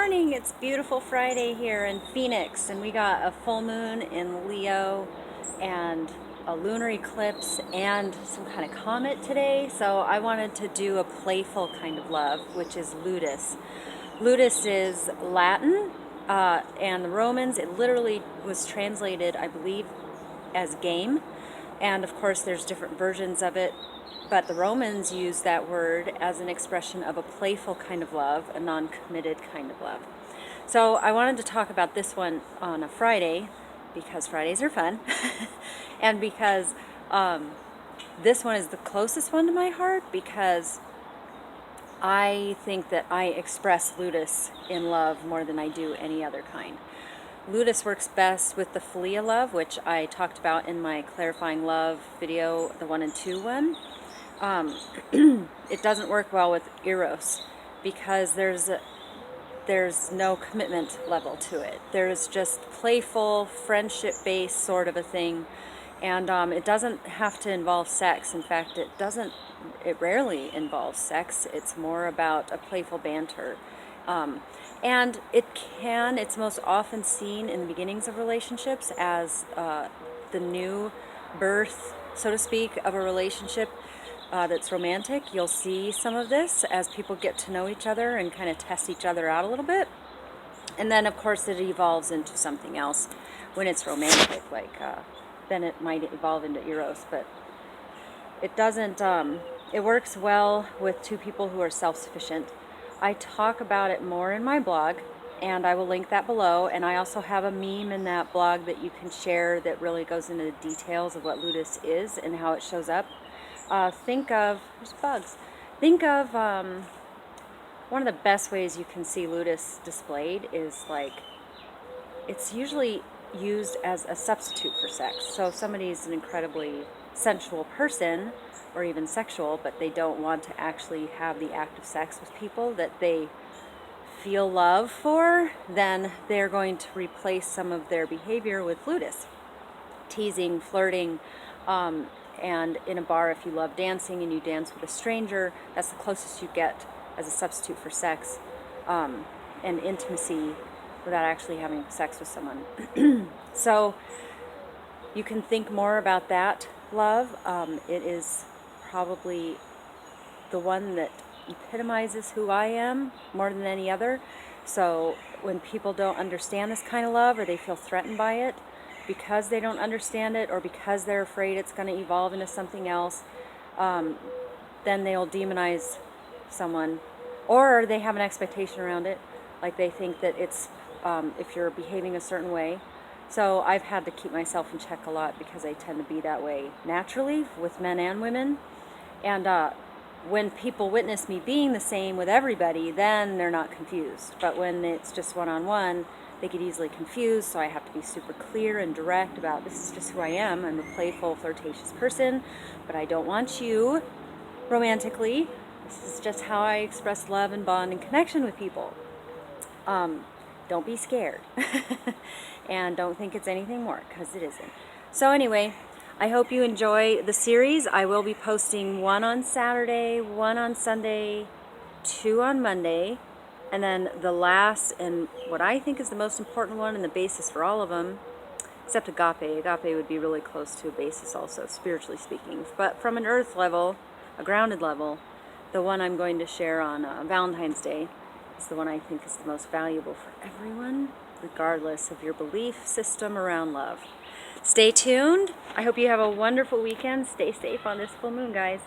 morning. It's beautiful Friday here in Phoenix, and we got a full moon in Leo and a lunar eclipse and some kind of comet today. So I wanted to do a playful kind of love, which is Ludus. Ludus is Latin, and the Romans, it literally was translated, I believe, as game. And of course, there's different versions of it. But the Romans used that word as an expression of a playful kind of love, a non-committed kind of love. So I wanted to talk about this one on a Friday, because Fridays are fun, and because this one is the closest one to my heart, because I think that I express Ludus in love more than I do any other kind. Ludus works best with the Philia love, which I talked about in my Clarifying Love video, the 1 and 2 one. It doesn't work well with Eros because there's no commitment level to it. There's just playful, friendship-based sort of a thing, and it doesn't have to involve sex. In fact, it rarely involves sex. It's more about a playful banter. And it's most often seen in the beginnings of relationships as the new birth, so to speak, of a relationship that's romantic. You'll see some of this as people get to know each other and kind of test each other out a little bit. And then, of course, it evolves into something else when it's romantic, then it might evolve into Eros, but it doesn't, it works well with two people who are self-sufficient. I talk about it more in my blog, and I will link that below, and I also have a meme in that blog that you can share that really goes into the details of what Ludus is and how it shows up. There's bugs. Think of one of the best ways you can see Ludus displayed is it's usually used as a substitute for sex. So if somebody's an incredibly sensual person, or even sexual, but they don't want to actually have the act of sex with people that they feel love for, then they're going to replace some of their behavior with Ludus. Teasing, flirting, and in a bar, if you love dancing and you dance with a stranger, that's the closest you get as a substitute for sex and intimacy without actually having sex with someone. So you can think more about that love. It is probably the one that epitomizes who I am more than any other. So when people don't understand this kind of love, or they feel threatened by it because they don't understand it, or because they're afraid it's going to evolve into something else, then they'll demonize someone, or they have an expectation around it, like they think that it's if you're behaving a certain way. So I've had to keep myself in check a lot because I tend to be that way naturally with men and women. And when people witness me being the same with everybody, then they're not confused. But when it's just one-on-one, they get easily confused, so I have to be super clear and direct about this is just who I am. I'm a playful, flirtatious person, but I don't want you romantically. This is just how I express love and bond and connection with people. Don't be scared. And don't think it's anything more, because it isn't. So anyway, I hope you enjoy the series. I will be posting one on Saturday, one on Sunday, 2 on Monday, and then the last and what I think is the most important one and the basis for all of them, except agape. Agape would be really close to a basis also, spiritually speaking. But from an earth level, a grounded level, the one I'm going to share on Valentine's Day is the one I think is the most valuable for everyone, regardless of your belief system around love. Stay tuned. I hope you have a wonderful weekend. Stay safe on this full moon, guys.